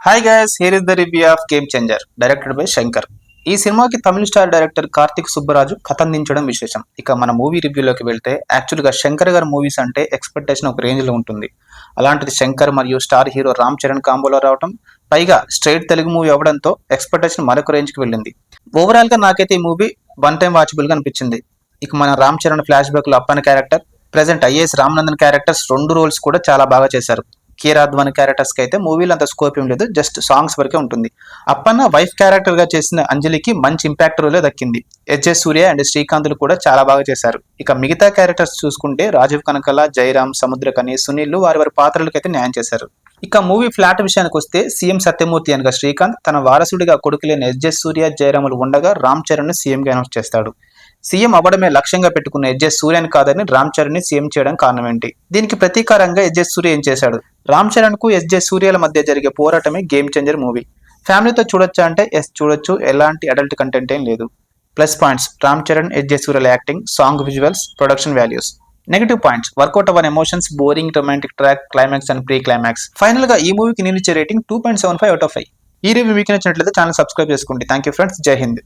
Hi guys, here is the review of game changer directed by Shankar. ఈ సినిమాకి తమిళ star director Karthik Subbaraju కథ అందించడం విశేషం. ఇక మన మూవీ రివ్యూలోకి వెళ్తే యాక్చువల్గా శంకర్ గారి మూవీస్ అంటే ఎక్స్పెక్టేషన్ ఒక రేంజ్ లో ఉంటుంది. అలాంటిది శంకర్ మరియు స్టార్ హీరో రామ్ చరణ్ కాంబోలో రావడం, పైగా స్ట్రైట్ తెలుగు మూవీ అవ్వడంతో ఎక్స్పెక్టేషన్ మరొక రేంజ్కి వెళ్ళింది. ఓవరాల్ గా నాకైతే ఈ మూవీ వన్ టైం వాచబుల్ గా అనిపించింది. ఇక మన రామ్ చరణ్ ఫ్లాష్ బ్యాక్ లో Appanna character, present IAS Ramanandan characters రెండు రోల్స్ కూడా చాలా బాగా చేశారు. కీరాద్వాని క్యారెక్టర్స్ కి అయితే మూవీలో అంత స్కోప్ ఏం లేదు, జస్ట్ సాంగ్స్ వరకే ఉంటుంది. అప్పన్న వైఫ్ క్యారెక్టర్ గా చేసిన అంజలికి మంచి ఇంపాక్ట్ రోలే దక్కింది. ఎస్జే సూర్య అండ్ శ్రీకాంత్లు కూడా చాలా బాగా చేశారు. ఇక మిగతా క్యారెక్టర్స్ చూసుకుంటే రాజీవ్ కనకల, జయరామ్, సముద్రకని, సునీల్ వారి వారి పాత్రలకు అయితే న్యాయం చేశారు. ఇక మూవీ ఫ్లాట్ విషయానికి వస్తే సీఎం సత్యమూర్తి అనగా శ్రీకాంత్ తన వారసుడిగా కొడుకు లేని ఎస్జే సూర్య, జయరాములు ఉండగా రామ్ చరణ్ ని సీఎం గా అనౌన్స్ చేస్తాడు. సీఎం అవ్వడమే లక్ష్యంగా పెట్టుకున్న ఎస్జెస్ సూర్యని కాదని రామ్ చరణ్ ని సీఎం చేయడం కారణం ఏంటి? దీనికి ప్రతీకారంగా ఎస్జెస్ సూర్య ఏం చేశాడు? రామ్ చరణ్ కు ఎస్జెస్ సూర్యల మధ్య జరిగే పోరాటమే గేమ్ చేంజర్ మూవీ. ఫ్యామిలీతో చూడొచ్చా అంటే ఎస్ చూడొచ్చు, ఎలాంటి అడల్ట్ కంటెంట్ ఏం లేదు. ప్లస్ పాయింట్స్: రామ్ చరణ్, ఎస్జెస్ సూర్యల acting, song visuals, production values. Negative points: work out అవ్వని emotions, boring romantic track, climax and pre climax. Final గా ఈ మూవీకి నేను ఇచ్చే రేటింగ్ 2.75 అవుట్ ఆఫ్ 5. ఈ రివ్యూ మీకు నచ్చినట్లయితే ఛానల్ సబ్స్క్రైబ్ చేసుకోండి. థ్యాంక్ యూ ఫ్రెండ్స్, జై హింద్.